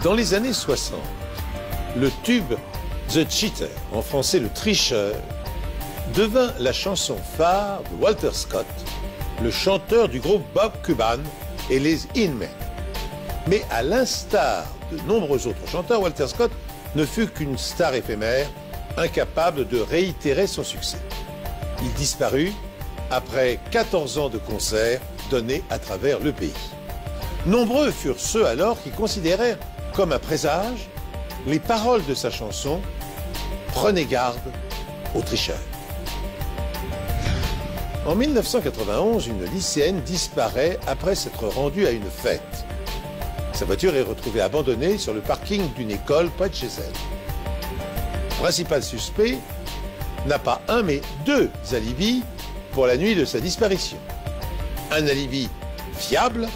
Dans les années 60, le tube The Cheater, en français le tricheur, devint la chanson phare de Walter Scott, le chanteur du groupe Bob Cuban et les In-Men. Mais à l'instar de nombreux autres chanteurs, Walter Scott ne fut qu'une star éphémère, incapable de réitérer son succès. Il disparut après 14 ans de concerts donnés à travers le pays. Nombreux furent ceux alors qui considérèrent comme un présage les paroles de sa chanson « Prenez garde aux tricheurs ». En 1991, une lycéenne disparaît après s'être rendue à une fête. Sa voiture est retrouvée abandonnée sur le parking d'une école près de chez elle. Le principal suspect n'a pas un mais deux alibis pour la nuit de sa disparition. Un alibi fiable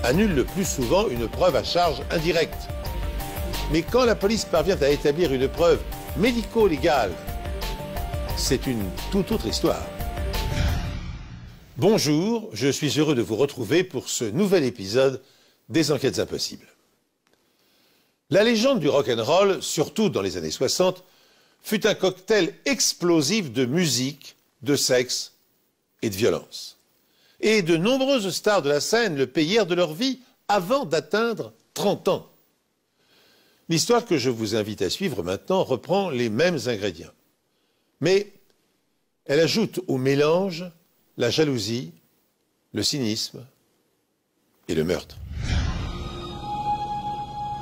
annule le plus souvent une preuve à charge indirecte. Mais quand la police parvient à établir une preuve médico-légale, c'est une toute autre histoire. Bonjour, je suis heureux de vous retrouver pour ce nouvel épisode des Enquêtes Impossibles. La légende du rock'n'roll, surtout dans les années 60, fut un cocktail explosif de musique, de sexe et de violence. Et de nombreuses stars de la scène le payèrent de leur vie avant d'atteindre 30 ans. L'histoire que je vous invite à suivre maintenant reprend les mêmes ingrédients. Mais elle ajoute au mélange la jalousie, le cynisme et le meurtre.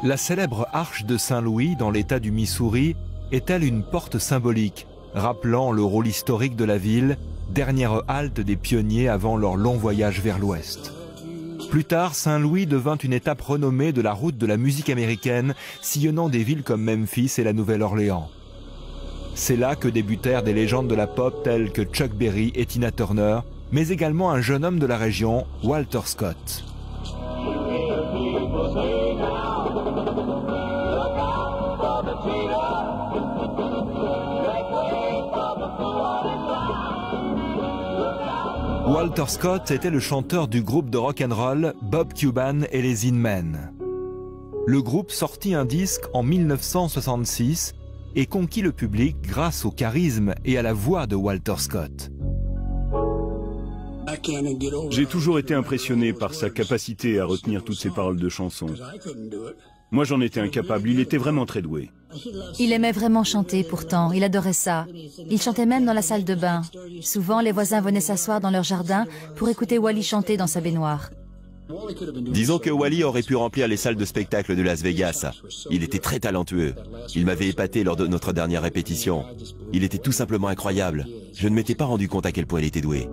La célèbre arche de Saint-Louis dans l'État du Missouri est-elle une porte symbolique, rappelant le rôle historique de la ville, dernière halte des pionniers avant leur long voyage vers l'ouest. Plus tard, Saint-Louis devint une étape renommée de la route de la musique américaine, sillonnant des villes comme Memphis et la Nouvelle-Orléans. C'est là que débutèrent des légendes de la pop telles que Chuck Berry et Tina Turner, mais également un jeune homme de la région, Walter Scott. Walter Scott était le chanteur du groupe de rock'n'roll Bob Cuban et les In-Men. Le groupe sortit un disque en 1966 et conquit le public grâce au charisme et à la voix de Walter Scott. J'ai toujours été impressionné par sa capacité à retenir toutes ses paroles de chansons. Moi, j'en étais incapable, il était vraiment très doué. Il aimait vraiment chanter pourtant, il adorait ça. Il chantait même dans la salle de bain. Souvent, les voisins venaient s'asseoir dans leur jardin pour écouter Wally chanter dans sa baignoire. Disons que Wally aurait pu remplir les salles de spectacle de Las Vegas. Il était très talentueux. Il m'avait épaté lors de notre dernière répétition. Il était tout simplement incroyable. Je ne m'étais pas rendu compte à quel point il était doué.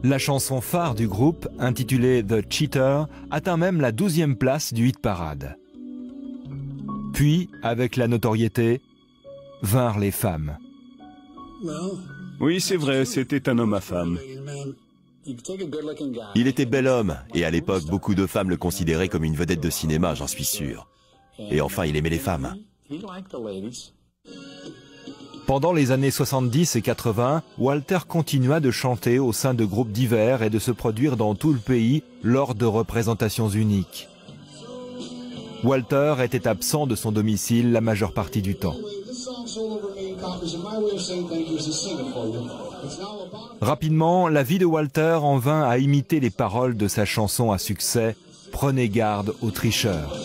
La chanson phare du groupe, intitulée The Cheater, atteint même la 12e place du hit parade. Puis, avec la notoriété, vinrent les femmes. Oui, c'est vrai, c'était un homme à femme. Il était bel homme, et à l'époque, beaucoup de femmes le considéraient comme une vedette de cinéma, j'en suis sûr. Et enfin, il aimait les femmes. Pendant les années 70 et 80, Walter continua de chanter au sein de groupes divers et de se produire dans tout le pays lors de représentations uniques. Walter était absent de son domicile la majeure partie du temps. Rapidement, la vie de Walter en vint à imiter les paroles de sa chanson à succès « Prenez garde aux tricheurs ».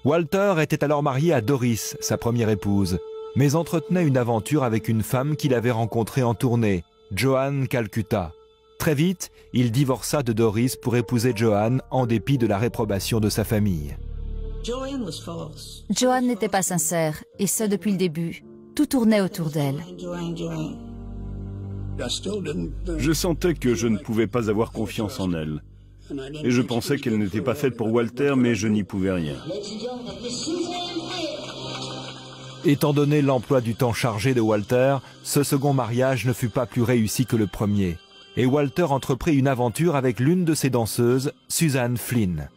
Walter était alors marié à Doris, sa première épouse, mais entretenait une aventure avec une femme qu'il avait rencontrée en tournée, Joan Calcutta. Très vite, il divorça de Doris pour épouser Joan en dépit de la réprobation de sa famille. Joan n'était pas sincère, et ce depuis le début. Tout tournait autour d'elle. Je sentais que je ne pouvais pas avoir confiance en elle. Et je pensais qu'elle n'était pas faite pour Walter, mais je n'y pouvais rien. Étant donné l'emploi du temps chargé de Walter, ce second mariage ne fut pas plus réussi que le premier. Et Walter entreprit une aventure avec l'une de ses danseuses, Suzanne Flynn.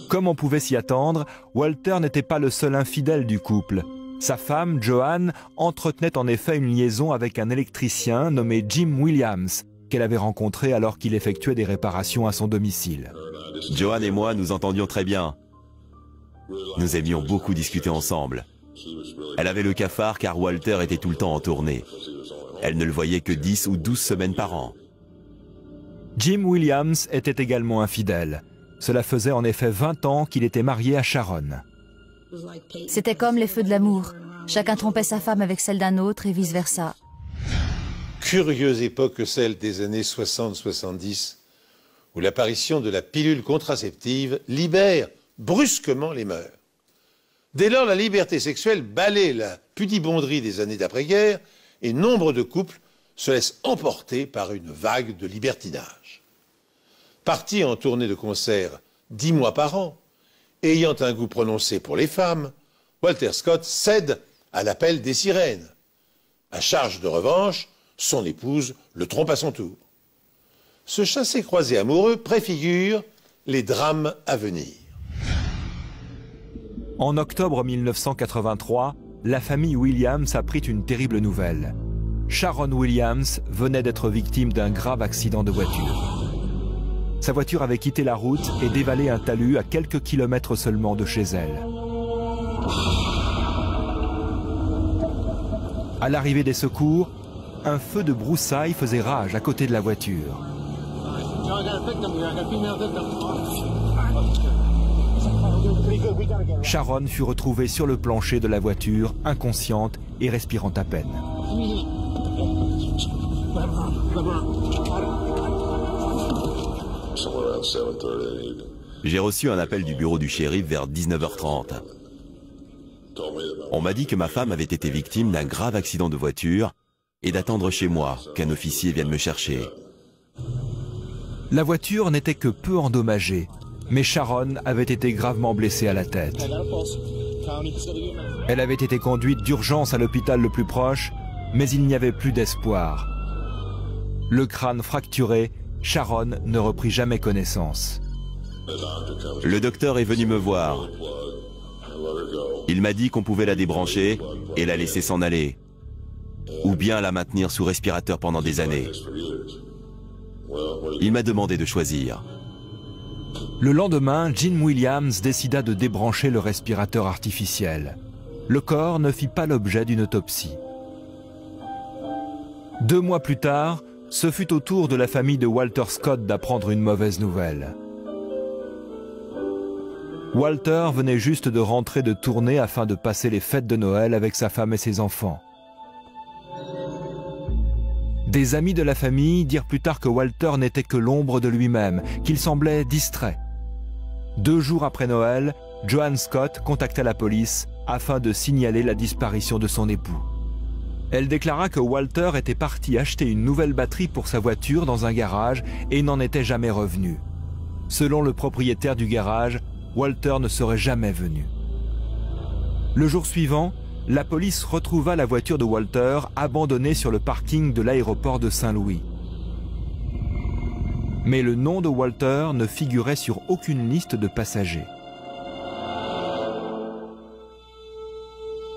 Comme on pouvait s'y attendre, Walter n'était pas le seul infidèle du couple. Sa femme, Joanne, entretenait en effet une liaison avec un électricien nommé Jim Williams, qu'elle avait rencontré alors qu'il effectuait des réparations à son domicile. Joanne et moi nous entendions très bien. Nous aimions beaucoup discuter ensemble. Elle avait le cafard car Walter était tout le temps en tournée. Elle ne le voyait que 10 ou 12 semaines par an. Jim Williams était également infidèle. Cela faisait en effet 20 ans qu'il était marié à Sharon. C'était comme les feux de l'amour. Chacun trompait sa femme avec celle d'un autre et vice-versa. Curieuse époque que celle des années 60-70, où l'apparition de la pilule contraceptive libère brusquement les mœurs. Dès lors, la liberté sexuelle balaie la pudibonderie des années d'après-guerre et nombre de couples se laissent emporter par une vague de libertinage. Parti en tournée de concert 10 mois par an, ayant un goût prononcé pour les femmes, Walter Scott cède à l'appel des sirènes. À charge de revanche, son épouse le trompe à son tour. Ce chassé-croisé amoureux préfigure les drames à venir. En octobre 1983, la famille Williams apprit une terrible nouvelle. Sharon Williams venait d'être victime d'un grave accident de voiture. Sa voiture avait quitté la route et dévalé un talus à quelques kilomètres seulement de chez elle. À l'arrivée des secours, un feu de broussailles faisait rage à côté de la voiture. Sharon fut retrouvée sur le plancher de la voiture, inconsciente et respirant à peine. J'ai reçu un appel du bureau du shérif vers 19h30. On m'a dit que ma femme avait été victime d'un grave accident de voiture et d'attendre chez moi qu'un officier vienne me chercher. La voiture n'était que peu endommagée, mais Sharon avait été gravement blessée à la tête. Elle avait été conduite d'urgence à l'hôpital le plus proche, mais il n'y avait plus d'espoir. Le crâne fracturé, Sharon ne reprit jamais connaissance. Le docteur est venu me voir. Il m'a dit qu'on pouvait la débrancher et la laisser s'en aller, ou bien la maintenir sous respirateur pendant des années. Il m'a demandé de choisir. Le lendemain, Jim Williams décida de débrancher le respirateur artificiel. Le corps ne fit pas l'objet d'une autopsie. 2 mois plus tard, ce fut au tour de la famille de Walter Scott d'apprendre une mauvaise nouvelle. Walter venait juste de rentrer de tournée afin de passer les fêtes de Noël avec sa femme et ses enfants. Des amis de la famille dirent plus tard que Walter n'était que l'ombre de lui-même, qu'il semblait distrait. 2 jours après Noël, Joanne Scott contacta la police afin de signaler la disparition de son époux. Elle déclara que Walter était parti acheter une nouvelle batterie pour sa voiture dans un garage et n'en était jamais revenu. Selon le propriétaire du garage, Walter ne serait jamais venu. Le jour suivant, la police retrouva la voiture de Walter abandonnée sur le parking de l'aéroport de Saint-Louis. Mais le nom de Walter ne figurait sur aucune liste de passagers.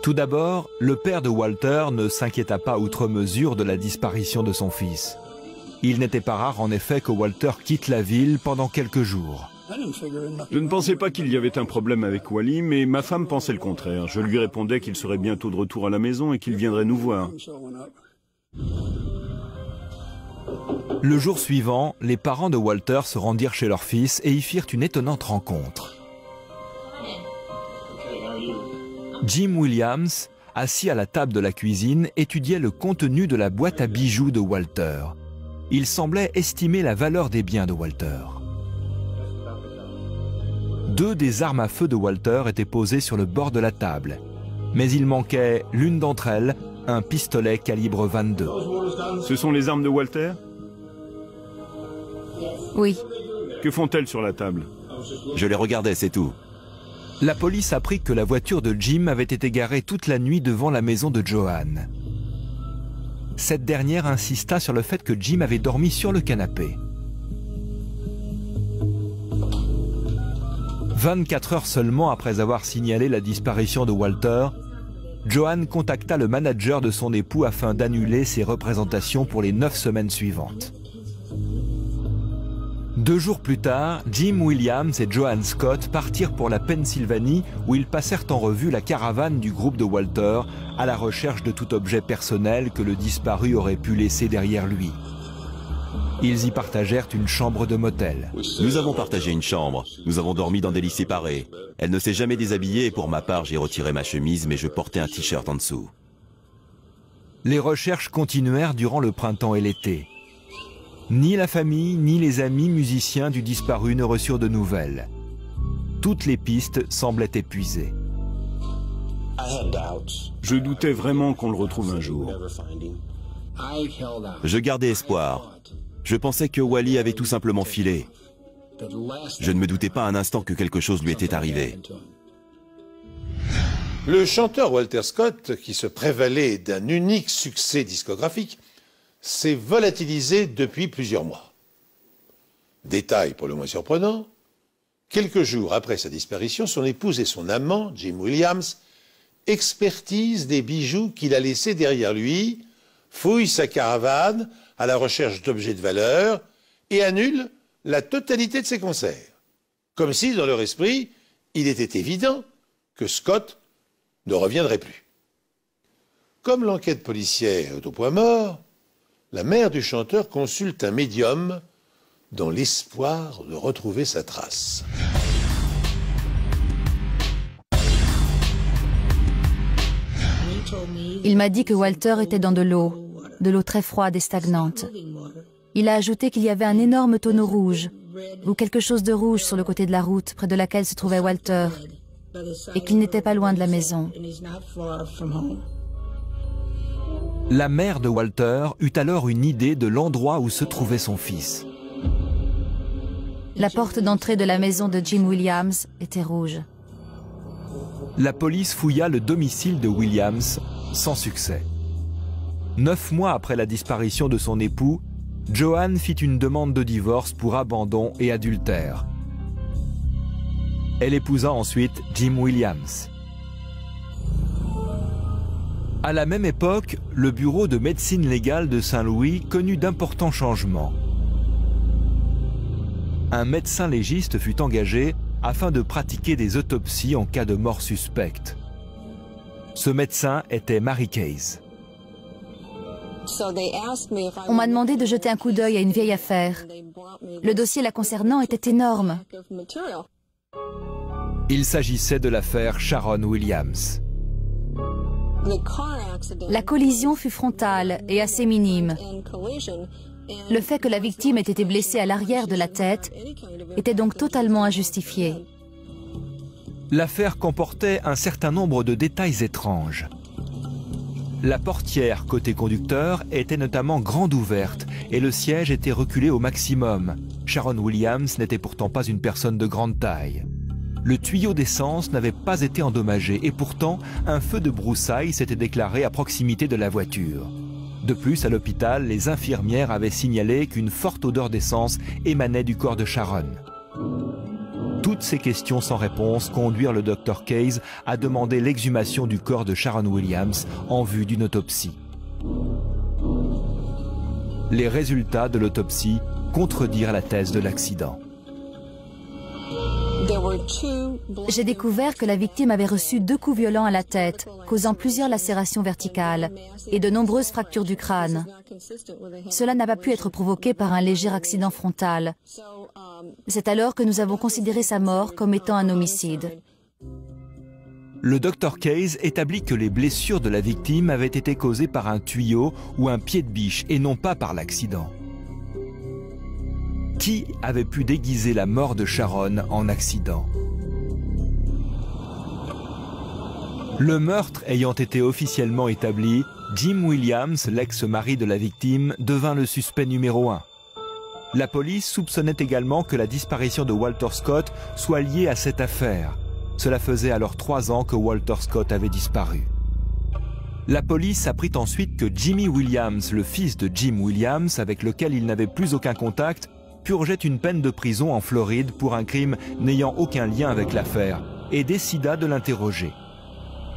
Tout d'abord, le père de Walter ne s'inquiéta pas outre mesure de la disparition de son fils. Il n'était pas rare en effet que Walter quitte la ville pendant quelques jours. Je ne pensais pas qu'il y avait un problème avec Wally, mais ma femme pensait le contraire. Je lui répondais qu'il serait bientôt de retour à la maison et qu'il viendrait nous voir. Le jour suivant, les parents de Walter se rendirent chez leur fils et y firent une étonnante rencontre. Jim Williams, assis à la table de la cuisine, étudiait le contenu de la boîte à bijoux de Walter. Il semblait estimer la valeur des biens de Walter. 2 des armes à feu de Walter étaient posées sur le bord de la table, mais il manquait l'une d'entre elles, un pistolet calibre 22. Ce sont les armes de Walter? Oui. Que font-elles sur la table? Je les regardais, c'est tout. La police apprit que la voiture de Jim avait été garée toute la nuit devant la maison de Joanne. Cette dernière insista sur le fait que Jim avait dormi sur le canapé. 24 heures seulement après avoir signalé la disparition de Walter, Joan contacta le manager de son époux afin d'annuler ses représentations pour les 9 semaines suivantes. 2 jours plus tard, Jim Williams et Joan Scott partirent pour la Pennsylvanie où ils passèrent en revue la caravane du groupe de Walter à la recherche de tout objet personnel que le disparu aurait pu laisser derrière lui. Ils y partagèrent une chambre de motel. Nous avons partagé une chambre. Nous avons dormi dans des lits séparés. Elle ne s'est jamais déshabillée et pour ma part, j'ai retiré ma chemise mais je portais un t-shirt en dessous. Les recherches continuèrent durant le printemps et l'été. Ni la famille, ni les amis musiciens du disparu ne reçurent de nouvelles. Toutes les pistes semblaient épuisées. Je doutais vraiment qu'on le retrouve un jour. Je gardais espoir. Je pensais que Wally avait tout simplement filé. Je ne me doutais pas un instant que quelque chose lui était arrivé. Le chanteur Walter Scott, qui se prévalait d'un unique succès discographique, s'est volatilisé depuis plusieurs mois. Détail pour le moins surprenant, quelques jours après sa disparition, son épouse et son amant, Jim Williams, expertisent des bijoux qu'il a laissés derrière lui, fouillent sa caravane à la recherche d'objets de valeur et annulent la totalité de ses concerts. Comme si, dans leur esprit, il était évident que Scott ne reviendrait plus. Comme l'enquête policière est au point mort, la mère du chanteur consulte un médium dans l'espoir de retrouver sa trace. Il m'a dit que Walter était dans de l'eau très froide et stagnante. Il a ajouté qu'il y avait un énorme tonneau rouge, ou quelque chose de rouge sur le côté de la route près de laquelle se trouvait Walter, et qu'il n'était pas loin de la maison. La mère de Walter eut alors une idée de l'endroit où se trouvait son fils. La porte d'entrée de la maison de Jim Williams était rouge. La police fouilla le domicile de Williams sans succès. 9 mois après la disparition de son époux, Joan fit une demande de divorce pour abandon et adultère. Elle épousa ensuite Jim Williams. À la même époque, le bureau de médecine légale de Saint-Louis connut d'importants changements. Un médecin légiste fut engagé afin de pratiquer des autopsies en cas de mort suspecte. Ce médecin était Mary Case. On m'a demandé de jeter un coup d'œil à une vieille affaire. Le dossier la concernant était énorme. Il s'agissait de l'affaire Sharon Williams. La collision fut frontale et assez minime. Le fait que la victime ait été blessée à l'arrière de la tête était donc totalement injustifié. L'affaire comportait un certain nombre de détails étranges. La portière côté conducteur était notamment grande ouverte et le siège était reculé au maximum. Sharon Williams n'était pourtant pas une personne de grande taille. Le tuyau d'essence n'avait pas été endommagé et pourtant un feu de broussailles s'était déclaré à proximité de la voiture. De plus, à l'hôpital, les infirmières avaient signalé qu'une forte odeur d'essence émanait du corps de Sharon. Toutes ces questions sans réponse conduirent le Dr Case à demander l'exhumation du corps de Sharon Williams en vue d'une autopsie. Les résultats de l'autopsie contredirent la thèse de l'accident. J'ai découvert que la victime avait reçu 2 coups violents à la tête, causant plusieurs lacérations verticales et de nombreuses fractures du crâne. Cela n'a pas pu être provoqué par un léger accident frontal. C'est alors que nous avons considéré sa mort comme étant un homicide. Le Dr Case établit que les blessures de la victime avaient été causées par un tuyau ou un pied de biche et non pas par l'accident. Qui avait pu déguiser la mort de Sharon en accident? Le meurtre ayant été officiellement établi, Jim Williams, l'ex-mari de la victime, devint le suspect numéro 1. La police soupçonnait également que la disparition de Walter Scott soit liée à cette affaire. Cela faisait alors 3 ans que Walter Scott avait disparu. La police apprit ensuite que Jimmy Williams, le fils de Jim Williams, avec lequel il n'avait plus aucun contact, purgeait une peine de prison en Floride pour un crime n'ayant aucun lien avec l'affaire et décida de l'interroger.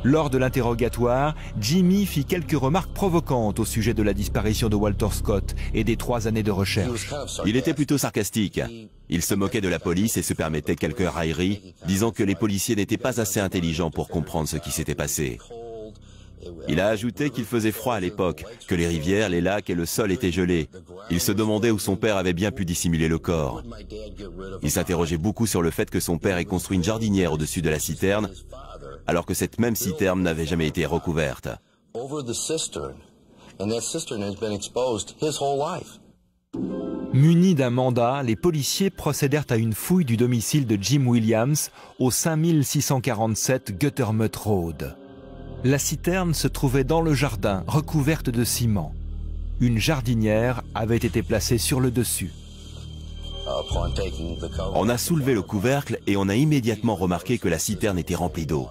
Lors de l'interrogatoire, Jimmy fit quelques remarques provocantes au sujet de la disparition de Walter Scott et des 3 années de recherche. Il était plutôt sarcastique. Il se moquait de la police et se permettait quelques railleries, disant que les policiers n'étaient pas assez intelligents pour comprendre ce qui s'était passé. Il a ajouté qu'il faisait froid à l'époque, que les rivières, les lacs et le sol étaient gelés. Il se demandait où son père avait bien pu dissimuler le corps. Il s'interrogeait beaucoup sur le fait que son père ait construit une jardinière au-dessus de la citerne, alors que cette même citerne n'avait jamais été recouverte. Munis d'un mandat, les policiers procédèrent à une fouille du domicile de Jim Williams au 5647 Guttermott Road. La citerne se trouvait dans le jardin, recouverte de ciment. Une jardinière avait été placée sur le dessus. On a soulevé le couvercle et on a immédiatement remarqué que la citerne était remplie d'eau.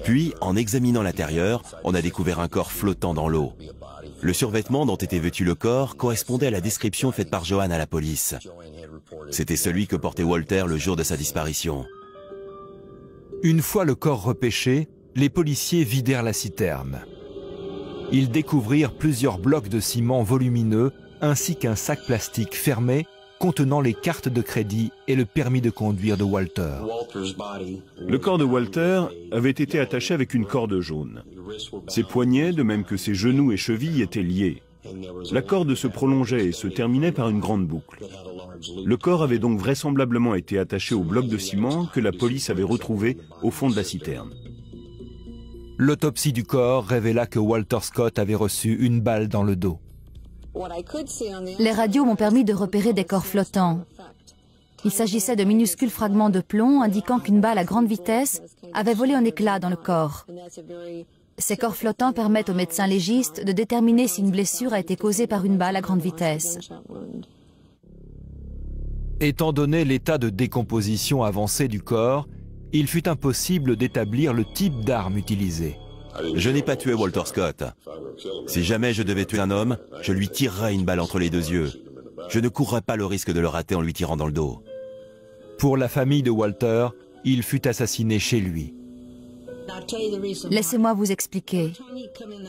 Puis, en examinant l'intérieur, on a découvert un corps flottant dans l'eau. Le survêtement dont était vêtu le corps correspondait à la description faite par Joanne à la police. C'était celui que portait Walter le jour de sa disparition. Une fois le corps repêché, les policiers vidèrent la citerne. Ils découvrirent plusieurs blocs de ciment volumineux ainsi qu'un sac plastique fermé contenant les cartes de crédit et le permis de conduire de Walter. Le corps de Walter avait été attaché avec une corde jaune. Ses poignets, de même que ses genoux et chevilles, étaient liés. La corde se prolongeait et se terminait par une grande boucle. Le corps avait donc vraisemblablement été attaché au bloc de ciment que la police avait retrouvé au fond de la citerne. L'autopsie du corps révéla que Walter Scott avait reçu une balle dans le dos. Les radios m'ont permis de repérer des corps flottants. Il s'agissait de minuscules fragments de plomb indiquant qu'une balle à grande vitesse avait volé en éclats dans le corps. Ces corps flottants permettent aux médecins légistes de déterminer si une blessure a été causée par une balle à grande vitesse. Étant donné l'état de décomposition avancé du corps, il fut impossible d'établir le type d'arme utilisée. Je n'ai pas tué Walter Scott. Si jamais je devais tuer un homme, je lui tirerais une balle entre les 2 yeux. Je ne courrais pas le risque de le rater en lui tirant dans le dos. Pour la famille de Walter, il fut assassiné chez lui. Laissez-moi vous expliquer.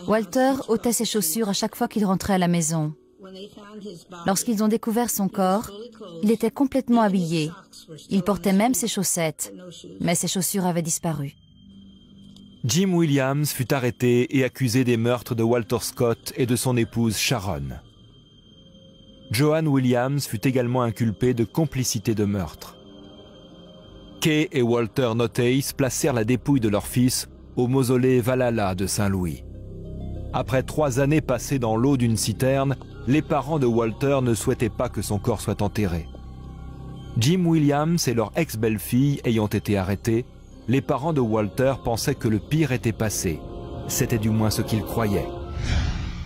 Walter ôtait ses chaussures à chaque fois qu'il rentrait à la maison. Lorsqu'ils ont découvert son corps, il était complètement habillé. Il portait même ses chaussettes, mais ses chaussures avaient disparu. Jim Williams fut arrêté et accusé des meurtres de Walter Scott et de son épouse Sharon. Joanne Williams fut également inculpée de complicité de meurtre. Kay et Walter Noteis placèrent la dépouille de leur fils au mausolée Valhalla de Saint-Louis. Après 3 années passées dans l'eau d'une citerne, les parents de Walter ne souhaitaient pas que son corps soit enterré. Jim Williams et leur ex-belle-fille ayant été arrêtés, les parents de Walter pensaient que le pire était passé. C'était du moins ce qu'ils croyaient.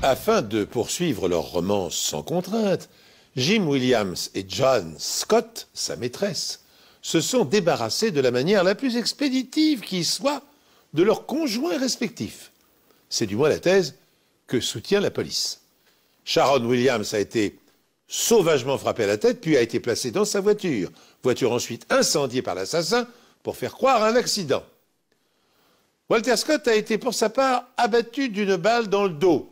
Afin de poursuivre leur romance sans contrainte, Jim Williams et Joanne Scott, sa maîtresse, se sont débarrassés de la manière la plus expéditive qui soit de leurs conjoints respectifs. C'est du moins la thèse que soutient la police. Sharon Williams a été sauvagement frappée à la tête, puis a été placée dans sa voiture. Voiture ensuite incendiée par l'assassin pour faire croire à un accident. Walter Scott a été pour sa part abattu d'une balle dans le dos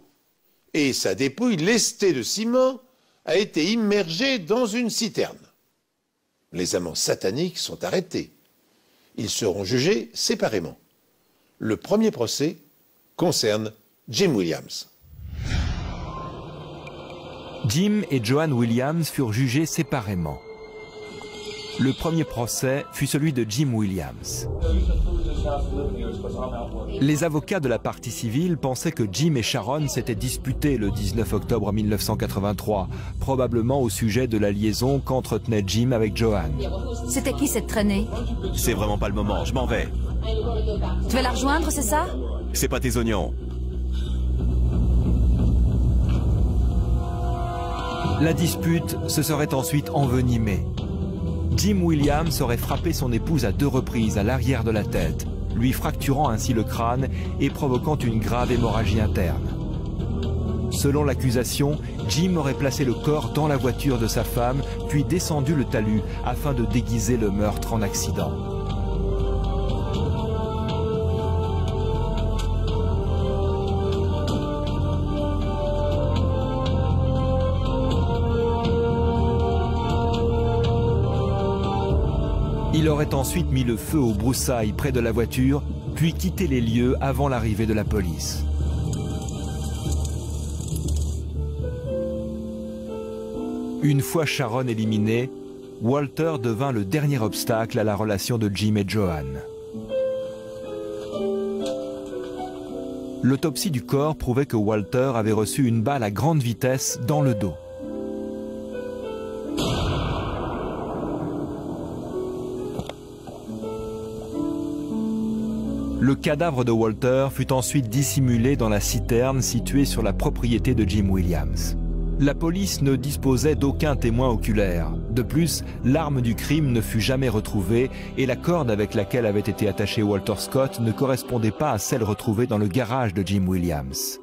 et sa dépouille lestée de ciment a été immergée dans une citerne. Les amants sataniques sont arrêtés. Ils seront jugés séparément. Le premier procès concerne Jim Williams. Jim et Joanne Williams furent jugés séparément. Le premier procès fut celui de Jim Williams. Les avocats de la partie civile pensaient que Jim et Sharon s'étaient disputés le 19 octobre 1983, probablement au sujet de la liaison qu'entretenait Jim avec Joanne. C'était qui cette traînée? C'est vraiment pas le moment, je m'en vais. Tu vas la rejoindre, c'est ça? C'est pas tes oignons. La dispute se serait ensuite envenimée. Jim Williams aurait frappé son épouse à 2 reprises à l'arrière de la tête, lui fracturant ainsi le crâne et provoquant une grave hémorragie interne. Selon l'accusation, Jim aurait placé le corps dans la voiture de sa femme, puis descendu le talus afin de déguiser le meurtre en accident. Il aurait ensuite mis le feu aux broussailles près de la voiture, puis quitté les lieux avant l'arrivée de la police. Une fois Sharon éliminée, Walter devint le dernier obstacle à la relation de Jim et Joanne. L'autopsie du corps prouvait que Walter avait reçu une balle à grande vitesse dans le dos. Le cadavre de Walter fut ensuite dissimulé dans la citerne située sur la propriété de Jim Williams. La police ne disposait d'aucun témoin oculaire. De plus, l'arme du crime ne fut jamais retrouvée et la corde avec laquelle avait été attaché Walter Scott ne correspondait pas à celle retrouvée dans le garage de Jim Williams.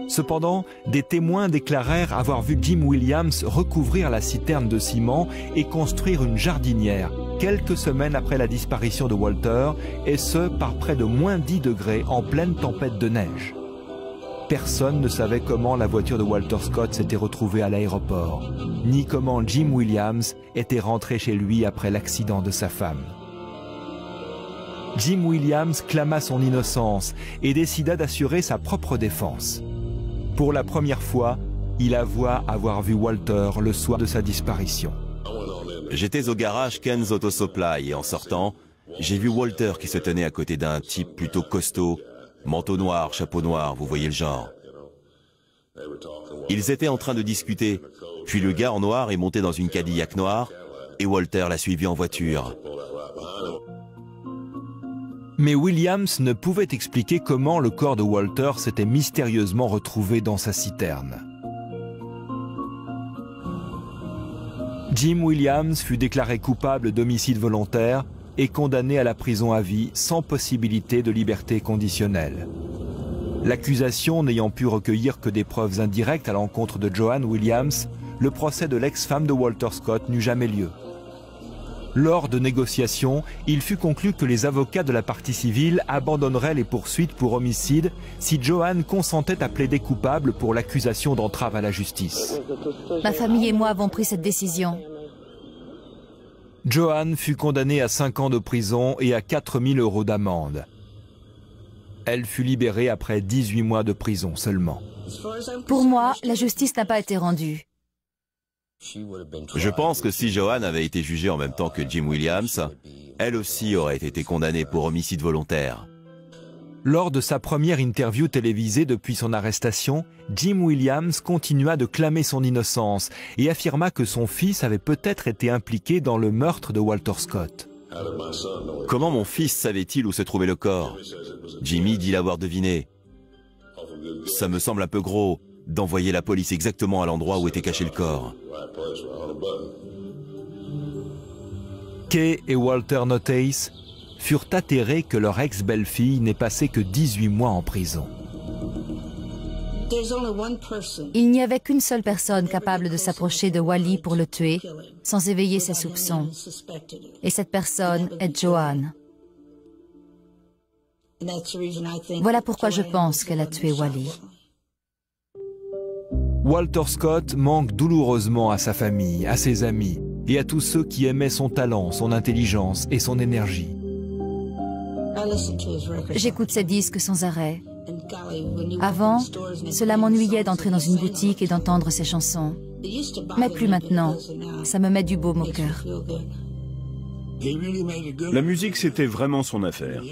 Cependant, des témoins déclarèrent avoir vu Jim Williams recouvrir la citerne de ciment et construire une jardinière quelques semaines après la disparition de Walter, et ce par près de -10 degrés en pleine tempête de neige. Personne ne savait comment la voiture de Walter Scott s'était retrouvée à l'aéroport, ni comment Jim Williams était rentré chez lui après l'accident de sa femme. Jim Williams clama son innocence et décida d'assurer sa propre défense. Pour la première fois, il avoua avoir vu Walter le soir de sa disparition. J'étais au garage Ken's Auto Supply et en sortant, j'ai vu Walter qui se tenait à côté d'un type plutôt costaud, manteau noir, chapeau noir, vous voyez le genre. Ils étaient en train de discuter, puis le gars en noir est monté dans une Cadillac noire et Walter l'a suivi en voiture. Mais Williams ne pouvait expliquer comment le corps de Walter s'était mystérieusement retrouvé dans sa citerne. Jim Williams fut déclaré coupable d'homicide volontaire et condamné à la prison à vie sans possibilité de liberté conditionnelle. L'accusation n'ayant pu recueillir que des preuves indirectes à l'encontre de Joanne Williams, le procès de l'ex-femme de Walter Scott n'eut jamais lieu. Lors de négociations, il fut conclu que les avocats de la partie civile abandonneraient les poursuites pour homicide si Joanne consentait à plaider coupable pour l'accusation d'entrave à la justice. Ma famille et moi avons pris cette décision. Joanne fut condamnée à 5 ans de prison et à 4 000 € d'amende. Elle fut libérée après 18 mois de prison seulement. Pour moi, la justice n'a pas été rendue. Je pense que si Joanne avait été jugée en même temps que Jim Williams, elle aussi aurait été condamnée pour homicide volontaire. Lors de sa première interview télévisée depuis son arrestation, Jim Williams continua de clamer son innocence et affirma que son fils avait peut-être été impliqué dans le meurtre de Walter Scott. Comment mon fils savait-il où se trouvait le corps? Jimmy dit l'avoir deviné. Ça me semble un peu gros d'envoyer la police exactement à l'endroit où était caché le corps. Kay et Walter Notace furent atterrés que leur ex-belle-fille n'ait passé que 18 mois en prison. Il n'y avait qu'une seule personne capable de s'approcher de Wally pour le tuer sans éveiller ses soupçons. Et cette personne est Joanne. Voilà pourquoi je pense qu'elle a tué Wally. Walter Scott manque douloureusement à sa famille, à ses amis et à tous ceux qui aimaient son talent, son intelligence et son énergie. J'écoute ses disques sans arrêt. Avant, cela m'ennuyait d'entrer dans une boutique et d'entendre ses chansons. Mais plus maintenant. Ça me met du baume au cœur. La musique, c'était vraiment son affaire.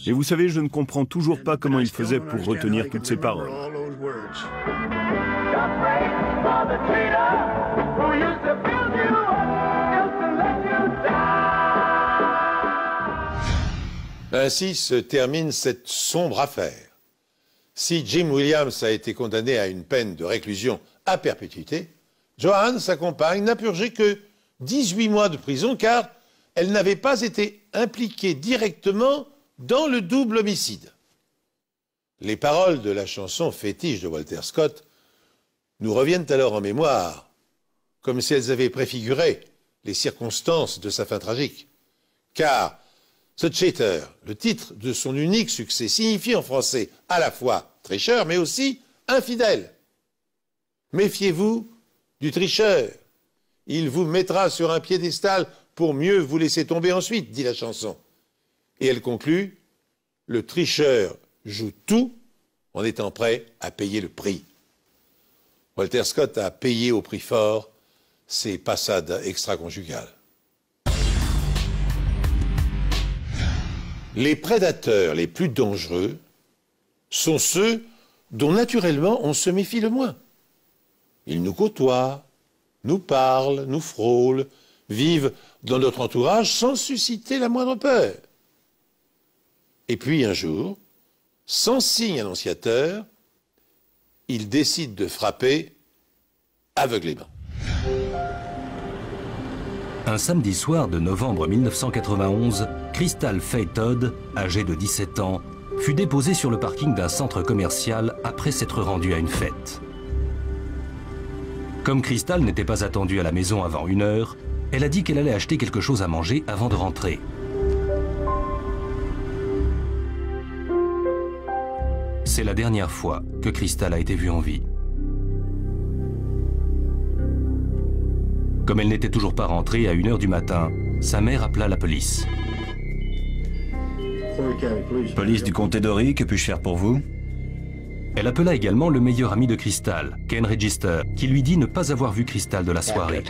Et vous savez, je ne comprends toujours pas comment il faisait pour retenir toutes ces paroles. Ainsi se termine cette sombre affaire. Si Jim Williams a été condamné à une peine de réclusion à perpétuité, Joanne, sa compagne, n'a purgé que 18 mois de prison car elle n'avait pas été impliquée directement dans le double homicide. Les paroles de la chanson fétiche de Walter Scott nous reviennent alors en mémoire, comme si elles avaient préfiguré les circonstances de sa fin tragique. Car The Cheater, le titre de son unique succès, signifie en français à la fois tricheur, mais aussi infidèle. Méfiez-vous du tricheur. Il vous mettra sur un piédestal pour mieux vous laisser tomber ensuite, dit la chanson. Et elle conclut, le tricheur joue tout en étant prêt à payer le prix. Walter Scott a payé au prix fort ses passades extraconjugales. Les prédateurs les plus dangereux sont ceux dont naturellement on se méfie le moins. Ils nous côtoient, nous parlent, nous frôlent, vivent dans notre entourage sans susciter la moindre peur. Et puis un jour, sans signe annonciateur, ils décident de frapper aveuglément. Un samedi soir de novembre 1991, Crystal Faye Todd, âgée de 17 ans, fut déposée sur le parking d'un centre commercial après s'être rendue à une fête. Comme Crystal n'était pas attendue à la maison avant 1 heure, elle a dit qu'elle allait acheter quelque chose à manger avant de rentrer. C'est la dernière fois que Crystal a été vue en vie. Comme elle n'était toujours pas rentrée à 1 heure du matin, sa mère appela la police. Police du comté d'Horry, que puis-je faire pour vous? Elle appela également le meilleur ami de Crystal, Ken Register, qui lui dit ne pas avoir vu Crystal de la soirée.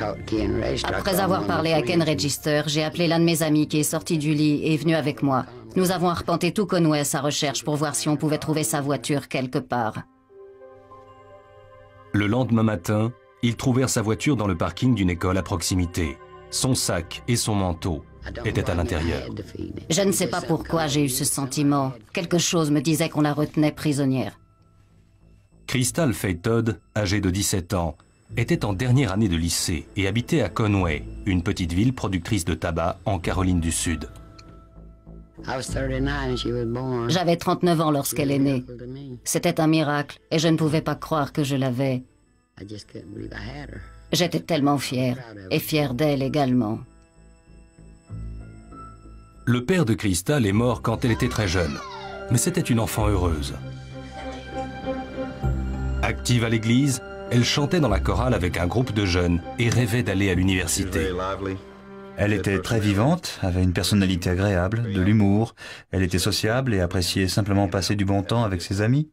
Après avoir parlé à Ken Register, j'ai appelé l'un de mes amis qui est sorti du lit et est venu avec moi. Nous avons arpenté tout Conway à sa recherche pour voir si on pouvait trouver sa voiture quelque part. Le lendemain matin, ils trouvèrent sa voiture dans le parking d'une école à proximité. Son sac et son manteau étaient à l'intérieur. Je ne sais pas pourquoi j'ai eu ce sentiment. Quelque chose me disait qu'on la retenait prisonnière. Crystal Faye Todd, âgée de 17 ans, était en dernière année de lycée et habitait à Conway, une petite ville productrice de tabac en Caroline du Sud. J'avais 39 ans lorsqu'elle est née. C'était un miracle et je ne pouvais pas croire que je l'avais. J'étais tellement fière, et fière d'elle également. Le père de Crystal est mort quand elle était très jeune, mais c'était une enfant heureuse. Active à l'église, elle chantait dans la chorale avec un groupe de jeunes et rêvait d'aller à l'université. Elle était très vivante, avait une personnalité agréable, de l'humour. Elle était sociable et appréciait simplement passer du bon temps avec ses amis.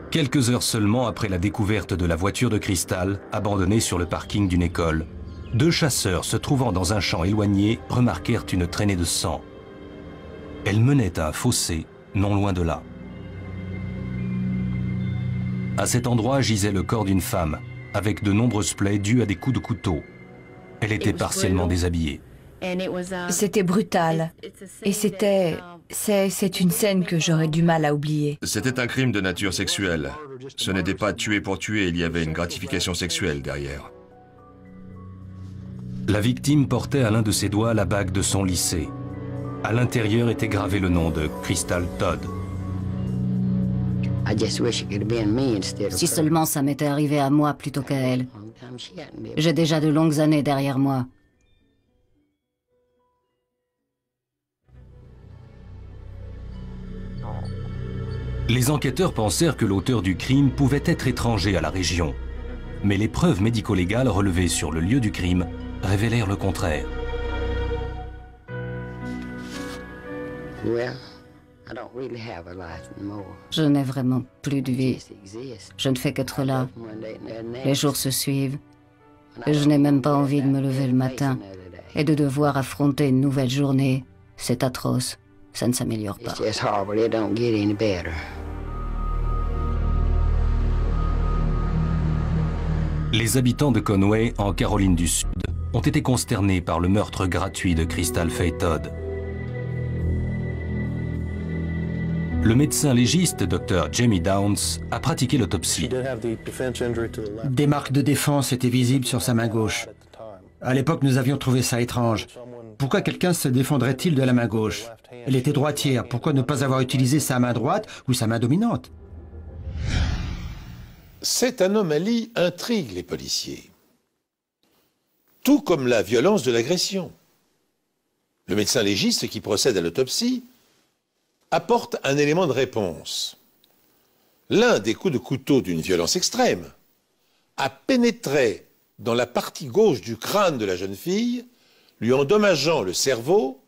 Quelques heures seulement après la découverte de la voiture de Crystal, abandonnée sur le parking d'une école, 2 chasseurs se trouvant dans un champ éloigné remarquèrent une traînée de sang. Elle menait à un fossé, non loin de là. À cet endroit gisait le corps d'une femme, avec de nombreuses plaies dues à des coups de couteau. Elle était partiellement déshabillée. C'était brutal. Et c'est une scène que j'aurais du mal à oublier. C'était un crime de nature sexuelle. Ce n'était pas tuer pour tuer, il y avait une gratification sexuelle derrière. La victime portait à l'un de ses doigts la bague de son lycée. À l'intérieur était gravé le nom de Crystal Todd. Si seulement ça m'était arrivé à moi plutôt qu'à elle. J'ai déjà de longues années derrière moi. Les enquêteurs pensèrent que l'auteur du crime pouvait être étranger à la région. Mais les preuves médico-légales relevées sur le lieu du crime révélèrent le contraire. Je n'ai vraiment plus de vie. Je ne fais qu'être là. Les jours se suivent. Je n'ai même pas envie de me lever le matin. Et de devoir affronter une nouvelle journée, c'est atroce. Ça ne s'améliore pas. Les habitants de Conway, en Caroline du Sud, ont été consternés par le meurtre gratuit de Crystal Faye Todd. Le médecin légiste, Dr. Jamie Downs, a pratiqué l'autopsie. Des marques de défense étaient visibles sur sa main gauche. À l'époque, nous avions trouvé ça étrange. Pourquoi quelqu'un se défendrait-il de la main gauche? Elle était droitière. Pourquoi ne pas avoir utilisé sa main droite ou sa main dominante? Cette anomalie intrigue les policiers. Tout comme la violence de l'agression. Le médecin légiste qui procède à l'autopsie apporte un élément de réponse. L'un des coups de couteau d'une violence extrême a pénétré dans la partie gauche du crâne de la jeune fille, lui endommageant le cerveau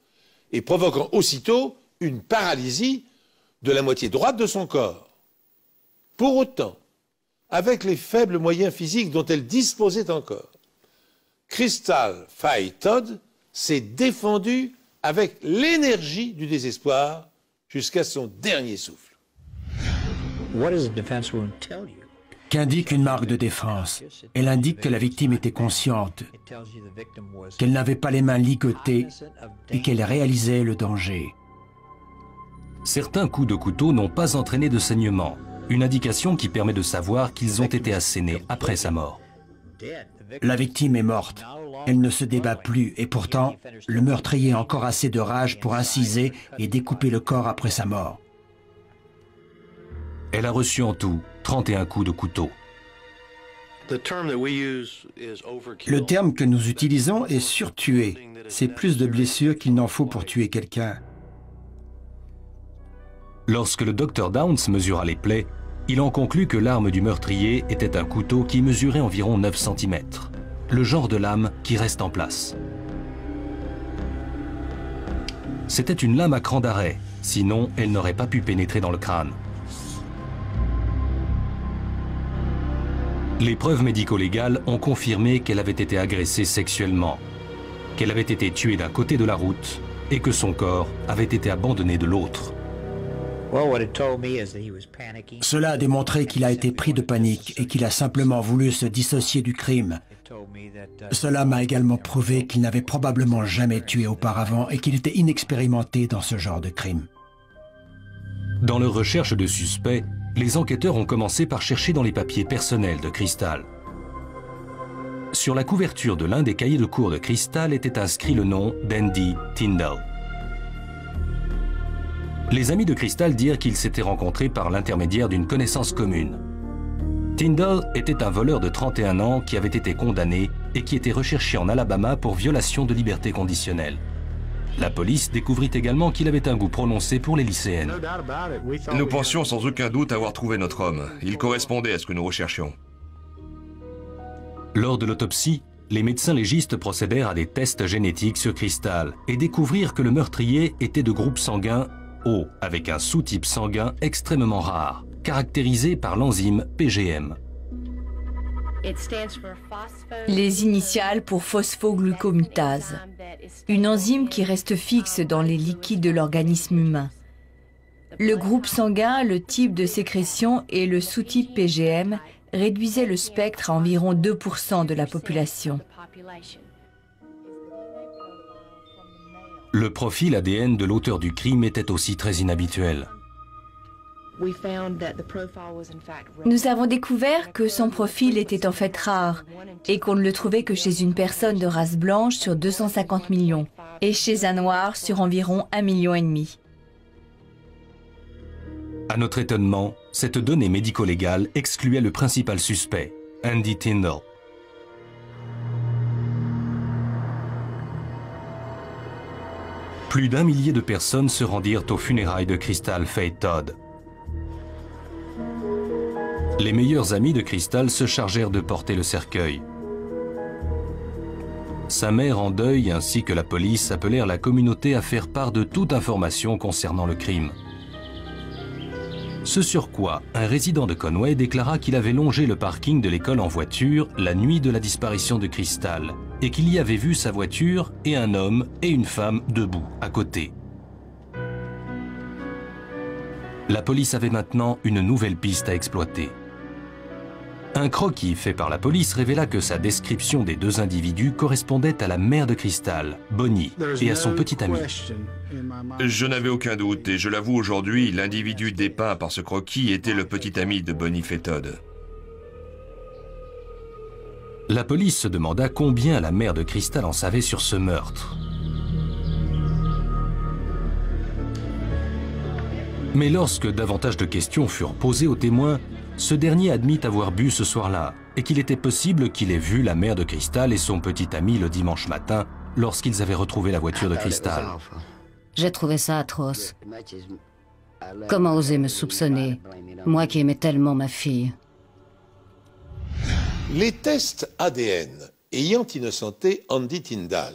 et provoquant aussitôt une paralysie de la moitié droite de son corps. Pour autant, avec les faibles moyens physiques dont elle disposait encore, Crystal Faye Todd s'est défendue avec l'énergie du désespoir jusqu'à son dernier souffle. Qu'indique une marque de défense? Elle indique que la victime était consciente, qu'elle n'avait pas les mains ligotées et qu'elle réalisait le danger. Certains coups de couteau n'ont pas entraîné de saignement, une indication qui permet de savoir qu'ils ont été assénés après sa mort. La victime est morte. Elle ne se débat plus et pourtant, le meurtrier a encore assez de rage pour inciser et découper le corps après sa mort. Elle a reçu en tout 31 coups de couteau. Le terme que nous utilisons est surtué. C'est plus de blessures qu'il n'en faut pour tuer quelqu'un. Lorsque le docteur Downs mesura les plaies, il en conclut que l'arme du meurtrier était un couteau qui mesurait environ 9 cm, le genre de lame qui reste en place. C'était une lame à cran d'arrêt, sinon elle n'aurait pas pu pénétrer dans le crâne. Les preuves médico-légales ont confirmé qu'elle avait été agressée sexuellement, qu'elle avait été tuée d'un côté de la route et que son corps avait été abandonné de l'autre. Cela a démontré qu'il a été pris de panique et qu'il a simplement voulu se dissocier du crime. Cela m'a également prouvé qu'il n'avait probablement jamais tué auparavant et qu'il était inexpérimenté dans ce genre de crime. Dans leur recherche de suspects, les enquêteurs ont commencé par chercher dans les papiers personnels de Crystal. Sur la couverture de l'un des cahiers de cours de Crystal était inscrit le nom d'Andy Tyndall. Les amis de Crystal dirent qu'ils s'étaient rencontrés par l'intermédiaire d'une connaissance commune. Tyndall était un voleur de 31 ans qui avait été condamné et qui était recherché en Alabama pour violation de liberté conditionnelle. La police découvrit également qu'il avait un goût prononcé pour les lycéennes. Nous pensions sans aucun doute avoir trouvé notre homme. Il correspondait à ce que nous recherchions. Lors de l'autopsie, les médecins légistes procédèrent à des tests génétiques sur Crystal et découvrirent que le meurtrier était de groupe sanguin O, avec un sous-type sanguin extrêmement rare, caractérisé par l'enzyme PGM. Les initiales pour phosphoglucomutase, une enzyme qui reste fixe dans les liquides de l'organisme humain. Le groupe sanguin, le type de sécrétion et le sous-type PGM réduisaient le spectre à environ 2% de la population. Le profil ADN de l'auteur du crime était aussi très inhabituel. Nous avons découvert que son profil était en fait rare et qu'on ne le trouvait que chez une personne de race blanche sur 250 millions et chez un noir sur environ 1,5 million. À notre étonnement, cette donnée médico-légale excluait le principal suspect, Andy Tyndall. Plus d'1 millier de personnes se rendirent aux funérailles de Crystal Faye Todd. Les meilleurs amis de Crystal se chargèrent de porter le cercueil. Sa mère en deuil ainsi que la police appelèrent la communauté à faire part de toute information concernant le crime. Ce sur quoi un résident de Conway déclara qu'il avait longé le parking de l'école en voiture la nuit de la disparition de Crystal et qu'il y avait vu sa voiture et un homme et une femme debout à côté. La police avait maintenant une nouvelle piste à exploiter. Un croquis fait par la police révéla que sa description des deux individus correspondait à la mère de Crystal, Bonnie, et à son petit ami. Je n'avais aucun doute et je l'avoue aujourd'hui, l'individu dépeint par ce croquis était le petit ami de Bonnie Faye Todd. La police se demanda combien la mère de Crystal en savait sur ce meurtre. Mais lorsque davantage de questions furent posées au témoin, ce dernier admit avoir bu ce soir-là et qu'il était possible qu'il ait vu la mère de Crystal et son petit ami le dimanche matin lorsqu'ils avaient retrouvé la voiture de Crystal. J'ai trouvé ça atroce. Comment oser me soupçonner, moi qui aimais tellement ma fille? Les tests ADN ayant innocenté Andy Tyndall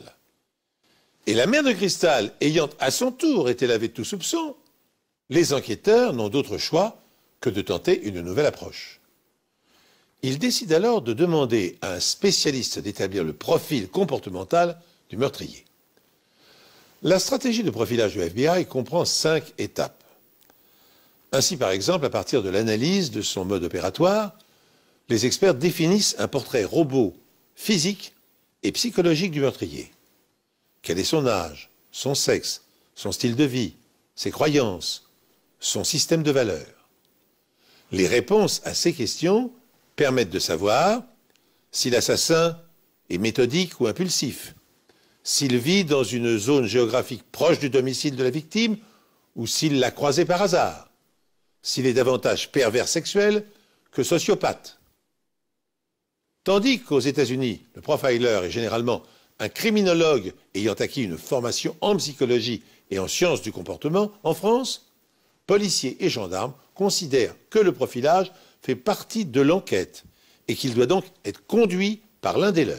et la mère de Crystal ayant à son tour été lavée de tout soupçon, les enquêteurs n'ont d'autre choix que de tenter une nouvelle approche. Ils décident alors de demander à un spécialiste d'établir le profil comportemental du meurtrier. La stratégie de profilage du FBI comprend 5 étapes. Ainsi, par exemple, à partir de l'analyse de son mode opératoire, les experts définissent un portrait robot physique et psychologique du meurtrier. Quel est son âge, son sexe, son style de vie, ses croyances, son système de valeurs? Les réponses à ces questions permettent de savoir si l'assassin est méthodique ou impulsif, s'il vit dans une zone géographique proche du domicile de la victime ou s'il l'a croisée par hasard, s'il est davantage pervers sexuel que sociopathe. Tandis qu'aux États-Unis, le profiler est généralement un criminologue ayant acquis une formation en psychologie et en sciences du comportement, en France, policiers et gendarmes considèrent que le profilage fait partie de l'enquête et qu'il doit donc être conduit par l'un des leurs.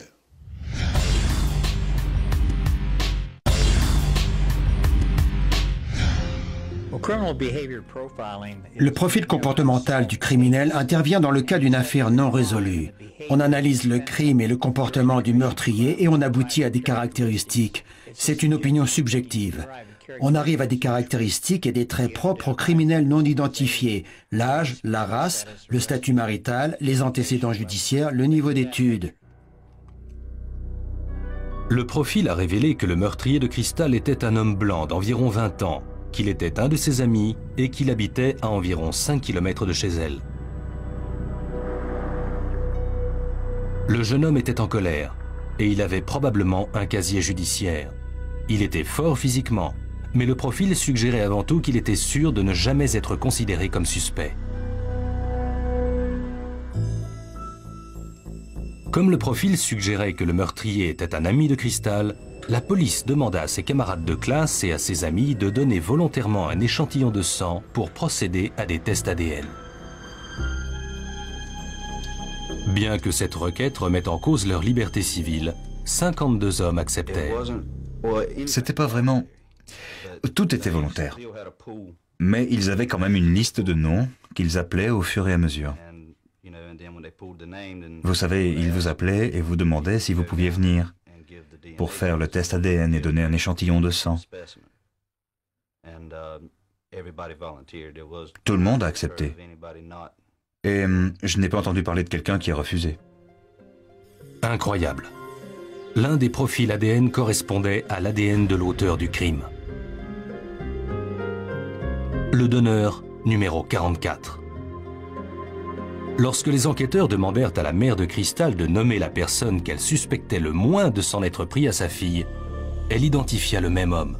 Le profil comportemental du criminel intervient dans le cas d'une affaire non résolue. On analyse le crime et le comportement du meurtrier et on aboutit à des caractéristiques. C'est une opinion subjective. On arrive à des caractéristiques et des traits propres aux criminels non identifiés. L'âge, la race, le statut marital, les antécédents judiciaires, le niveau d'études. Le profil a révélé que le meurtrier de Crystal était un homme blanc d'environ 20 ans, qu'il était un de ses amis et qu'il habitait à environ 5 km de chez elle. Le jeune homme était en colère et il avait probablement un casier judiciaire. Il était fort physiquement, mais le profil suggérait avant tout qu'il était sûr de ne jamais être considéré comme suspect. Comme le profil suggérait que le meurtrier était un ami de Crystal, la police demanda à ses camarades de classe et à ses amis de donner volontairement un échantillon de sang pour procéder à des tests ADN. Bien que cette requête remette en cause leur liberté civile, 52 hommes acceptèrent. C'était pas vraiment... Tout était volontaire. Mais ils avaient quand même une liste de noms qu'ils appelaient au fur et à mesure. Vous savez, ils vous appelaient et vous demandaient si vous pouviez venir pour faire le test ADN et donner un échantillon de sang. Tout le monde a accepté. Et je n'ai pas entendu parler de quelqu'un qui a refusé. Incroyable. L'un des profils ADN correspondait à l'ADN de l'auteur du crime. Le donneur numéro 44. Lorsque les enquêteurs demandèrent à la mère de Crystal de nommer la personne qu'elle suspectait le moins de s'en être pris à sa fille, elle identifia le même homme.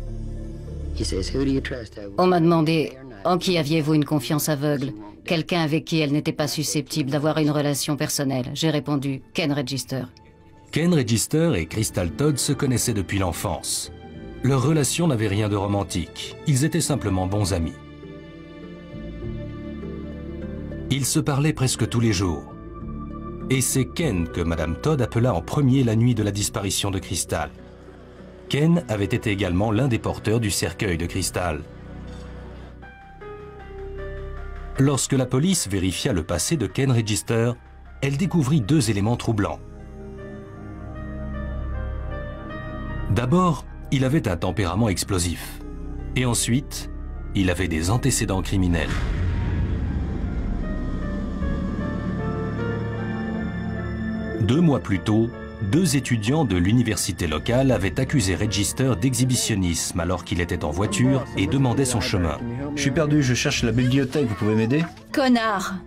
On m'a demandé en qui aviez-vous une confiance aveugle, quelqu'un avec qui elle n'était pas susceptible d'avoir une relation personnelle. J'ai répondu Ken Register. Ken Register et Crystal Todd se connaissaient depuis l'enfance. Leur relation n'avait rien de romantique, ils étaient simplement bons amis. Ils se parlaient presque tous les jours. Et c'est Ken que Madame Todd appela en premier la nuit de la disparition de Crystal. Ken avait été également l'un des porteurs du cercueil de Crystal. Lorsque la police vérifia le passé de Ken Register, elle découvrit 2 éléments troublants. D'abord, il avait un tempérament explosif. Et ensuite, il avait des antécédents criminels. Deux mois plus tôt, 2 étudiants de l'université locale avaient accusé Register d'exhibitionnisme alors qu'il était en voiture et demandait son chemin. Je suis perdu, je cherche la bibliothèque, vous pouvez m'aider? Connard!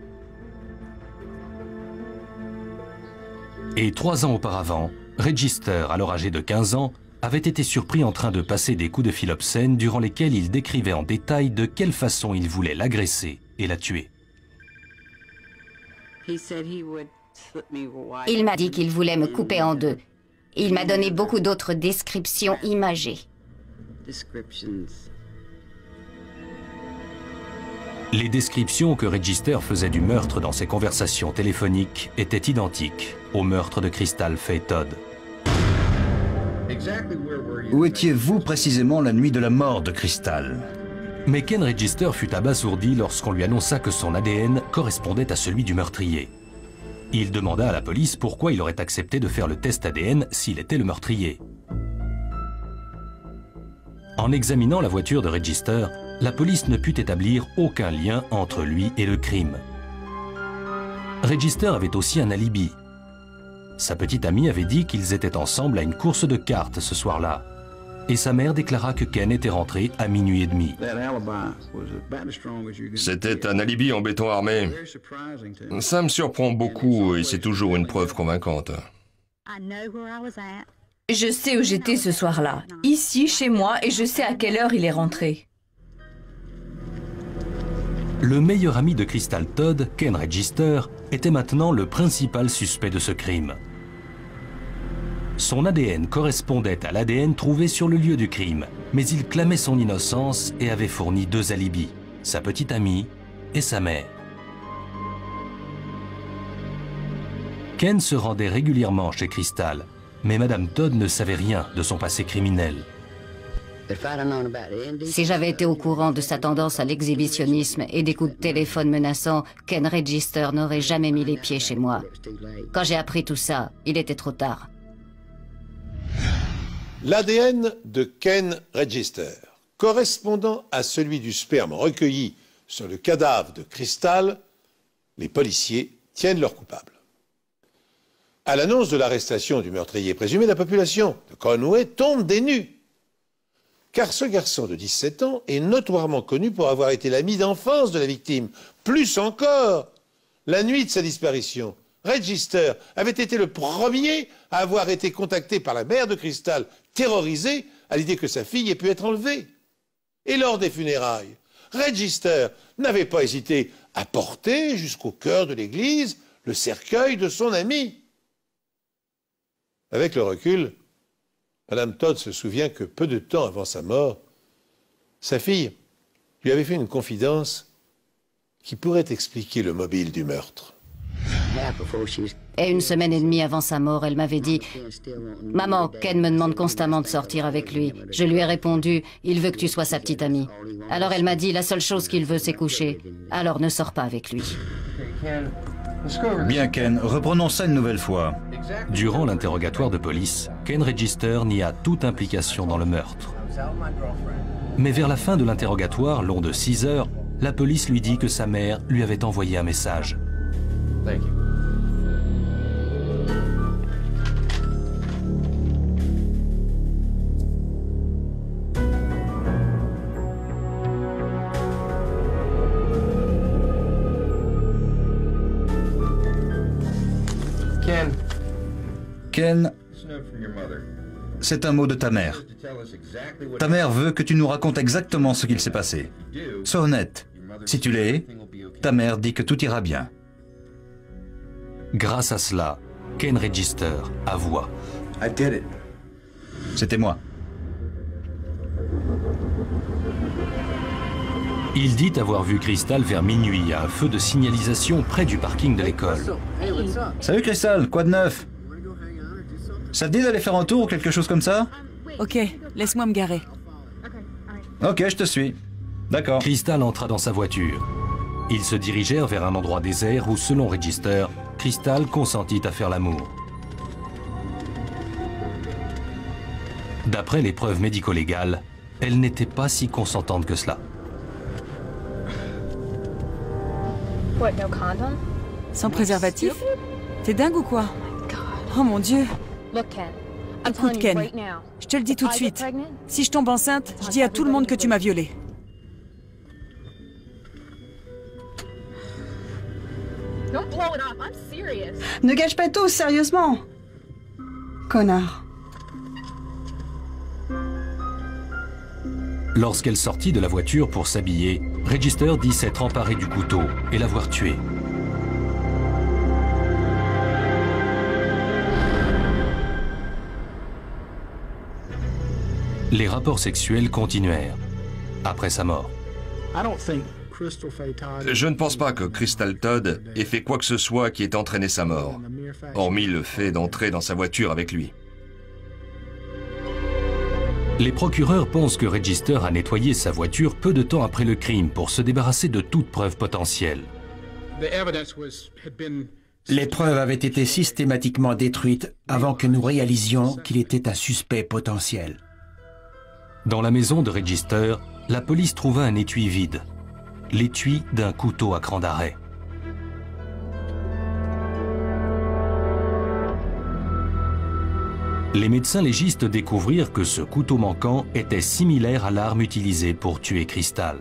Et 3 ans auparavant, Register, alors âgé de 15 ans, avait été surpris en train de passer des coups de fil obscènes durant lesquels il décrivait en détail de quelle façon il voulait l'agresser et la tuer. Il m'a dit qu'il voulait me couper en 2. Il m'a donné beaucoup d'autres descriptions imagées. Les descriptions que Register faisait du meurtre dans ses conversations téléphoniques étaient identiques au meurtre de Crystal Faye Todd. Où étiez-vous précisément la nuit de la mort de Crystal? Mais Ken Register fut abasourdi lorsqu'on lui annonça que son ADN correspondait à celui du meurtrier. Il demanda à la police pourquoi il aurait accepté de faire le test ADN s'il était le meurtrier. En examinant la voiture de Register, la police ne put établir aucun lien entre lui et le crime. Register avait aussi un alibi. Sa petite amie avait dit qu'ils étaient ensemble à une course de cartes ce soir-là. Et sa mère déclara que Ken était rentré à minuit et demi. C'était un alibi en béton armé. Ça me surprend beaucoup et c'est toujours une preuve convaincante. Je sais où j'étais ce soir-là, ici, chez moi, et je sais à quelle heure il est rentré. Le meilleur ami de Crystal Todd, Ken Register, était maintenant le principal suspect de ce crime. Son ADN correspondait à l'ADN trouvé sur le lieu du crime, mais il clamait son innocence et avait fourni 2 alibis, sa petite amie et sa mère. Ken se rendait régulièrement chez Crystal, mais Madame Todd ne savait rien de son passé criminel. Si j'avais été au courant de sa tendance à l'exhibitionnisme et des coups de téléphone menaçants, Ken Register n'aurait jamais mis les pieds chez moi. Quand j'ai appris tout ça, il était trop tard. L'ADN de Ken Register, correspondant à celui du sperme recueilli sur le cadavre de Crystal, les policiers tiennent leur coupable. À l'annonce de l'arrestation du meurtrier présumé, la population de Conway tombe des nues. Car ce garçon de 17 ans est notoirement connu pour avoir été l'ami d'enfance de la victime. Plus encore, la nuit de sa disparition, Register avait été le premier à avoir été contacté par la mère de Crystal, terrorisée à l'idée que sa fille ait pu être enlevée. Et lors des funérailles, Register n'avait pas hésité à porter jusqu'au cœur de l'église le cercueil de son ami. Avec le recul, Madame Todd se souvient que peu de temps avant sa mort, sa fille lui avait fait une confidence qui pourrait expliquer le mobile du meurtre. Et 1 semaine et demie avant sa mort, elle m'avait dit « Maman, Ken me demande constamment de sortir avec lui. » Je lui ai répondu « Il veut que tu sois sa petite amie. » Alors elle m'a dit « La seule chose qu'il veut, c'est coucher. Alors ne sors pas avec lui. » Bien Ken, reprenons ça une nouvelle fois. Durant l'interrogatoire de police, Ken Register nia toute implication dans le meurtre. Mais vers la fin de l'interrogatoire, long de 6 heures, la police lui dit que sa mère lui avait envoyé un message. Ken, c'est un mot de ta mère. Ta mère veut que tu nous racontes exactement ce qu'il s'est passé. Sois honnête. Si tu l'es, ta mère dit que tout ira bien. Grâce à cela, Ken Register avoua. C'était moi. Il dit avoir vu Crystal vers minuit à un feu de signalisation près du parking de l'école. Salut Crystal, quoi de neuf? Ça te dit d'aller faire un tour ou quelque chose comme ça? Ok, laisse-moi me garer. Ok, je te suis. D'accord. Crystal entra dans sa voiture. Ils se dirigèrent vers un endroit désert où, selon Register, Crystal consentit à faire l'amour. D'après les preuves médico-légales, elle n'était pas si consentante que cela. Sans préservatif? T'es dingue ou quoi? Oh mon Dieu! Écoute Ken, je te le dis tout de suite. Si je tombe enceinte, je dis à tout le monde que tu m'as violée. Ne gâche pas tout, sérieusement. Connard. Lorsqu'elle sortit de la voiture pour s'habiller, Register dit s'être emparé du couteau et l'avoir tué. Les rapports sexuels continuèrent après sa mort. Je ne pense pas que Crystal Todd ait fait quoi que ce soit qui ait entraîné sa mort, hormis le fait d'entrer dans sa voiture avec lui. Les procureurs pensent que Register a nettoyé sa voiture peu de temps après le crime pour se débarrasser de toute preuve potentielle. Les preuves avaient été systématiquement détruites avant que nous réalisions qu'il était un suspect potentiel. Dans la maison de Register, la police trouva un étui vide, l'étui d'un couteau à cran d'arrêt. Les médecins légistes découvrirent que ce couteau manquant était similaire à l'arme utilisée pour tuer Crystal.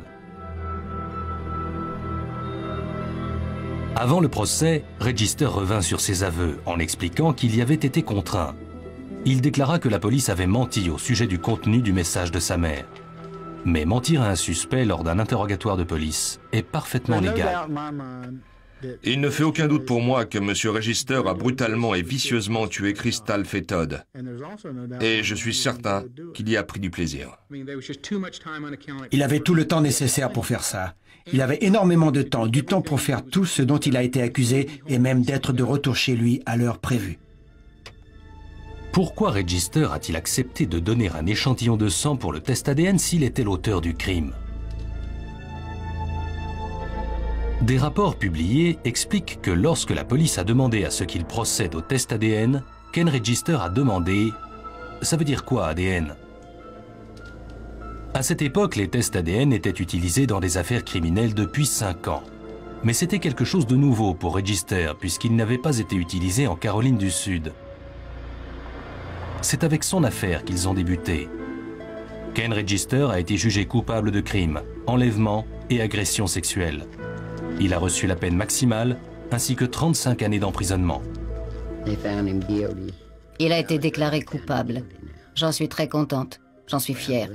Avant le procès, Register revint sur ses aveux en expliquant qu'il y avait été contraint. Il déclara que la police avait menti au sujet du contenu du message de sa mère. Mais mentir à un suspect lors d'un interrogatoire de police est parfaitement légal. Il ne fait aucun doute pour moi que M. Register a brutalement et vicieusement tué Crystal Faye Todd. Et je suis certain qu'il y a pris du plaisir. Il avait tout le temps nécessaire pour faire ça. Il avait énormément de temps, du temps pour faire tout ce dont il a été accusé et même d'être de retour chez lui à l'heure prévue. Pourquoi Register a-t-il accepté de donner un échantillon de sang pour le test ADN s'il était l'auteur du crime? Des rapports publiés expliquent que lorsque la police a demandé à ce qu'il procède au test ADN, Ken Register a demandé « Ça veut dire quoi ADN ?» À cette époque, les tests ADN étaient utilisés dans des affaires criminelles depuis 5 ans. Mais c'était quelque chose de nouveau pour Register puisqu'il n'avait pas été utilisé en Caroline du Sud. C'est avec son affaire qu'ils ont débuté. Ken Register a été jugé coupable de crimes, enlèvement et agression sexuelle. Il a reçu la peine maximale, ainsi que 35 années d'emprisonnement. Il a été déclaré coupable. J'en suis très contente. J'en suis fière.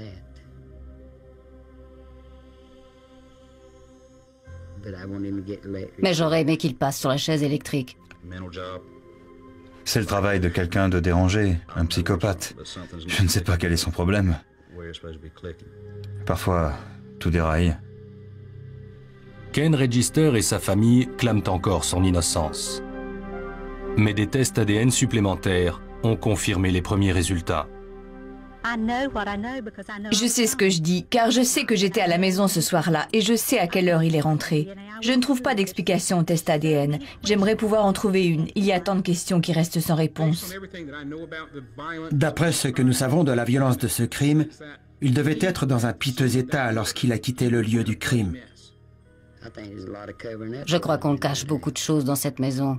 Mais j'aurais aimé qu'il passe sur la chaise électrique. C'est le travail de quelqu'un de dérangé, un psychopathe. Je ne sais pas quel est son problème. Parfois, tout déraille. Ken Register et sa famille clament encore son innocence. Mais des tests ADN supplémentaires ont confirmé les premiers résultats. Je sais ce que je dis, car je sais que j'étais à la maison ce soir-là et je sais à quelle heure il est rentré. Je ne trouve pas d'explication au test ADN. J'aimerais pouvoir en trouver une. Il y a tant de questions qui restent sans réponse. D'après ce que nous savons de la violence de ce crime, il devait être dans un piteux état lorsqu'il a quitté le lieu du crime. Je crois qu'on cache beaucoup de choses dans cette maison.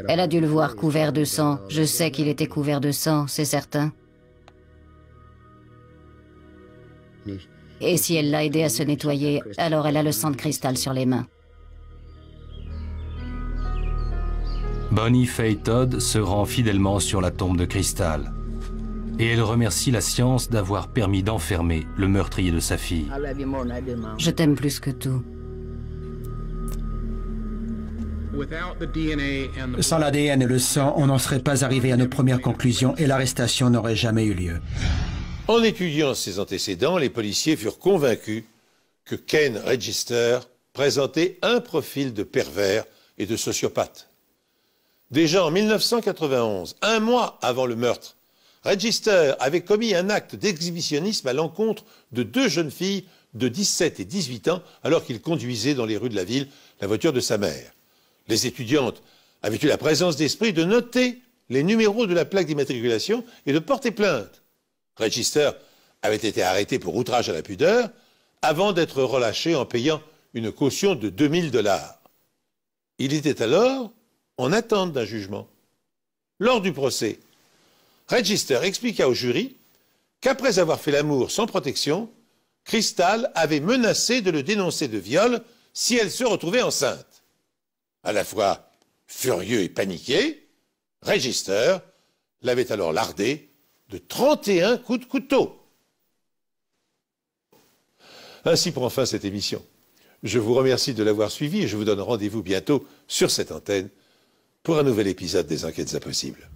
Elle a dû le voir couvert de sang. Je sais qu'il était couvert de sang, c'est certain. Et si elle l'a aidé à se nettoyer, alors elle a le sang de Crystal sur les mains. Bonnie Faye Todd se rend fidèlement sur la tombe de Crystal. Et elle remercie la science d'avoir permis d'enfermer le meurtrier de sa fille. Je t'aime plus que tout. Sans l'ADN et le sang, on n'en serait pas arrivé à nos premières conclusions et l'arrestation n'aurait jamais eu lieu. En étudiant ses antécédents, les policiers furent convaincus que Ken Register présentait un profil de pervers et de sociopathe. Déjà en 1991, un mois avant le meurtre, Register avait commis un acte d'exhibitionnisme à l'encontre de 2 jeunes filles de 17 et 18 ans alors qu'il conduisait dans les rues de la ville la voiture de sa mère. Les étudiantes avaient eu la présence d'esprit de noter les numéros de la plaque d'immatriculation et de porter plainte. Register avait été arrêté pour outrage à la pudeur avant d'être relâché en payant une caution de $2000. Il était alors en attente d'un jugement. Lors du procès, Register expliqua au jury qu'après avoir fait l'amour sans protection, Crystal avait menacé de le dénoncer de viol si elle se retrouvait enceinte. À la fois furieux et paniqué, Register l'avait alors lardé de 31 coups de couteau. Ainsi prend fin cette émission. Je vous remercie de l'avoir suivi et je vous donne rendez-vous bientôt sur cette antenne pour un nouvel épisode des Enquêtes Impossibles.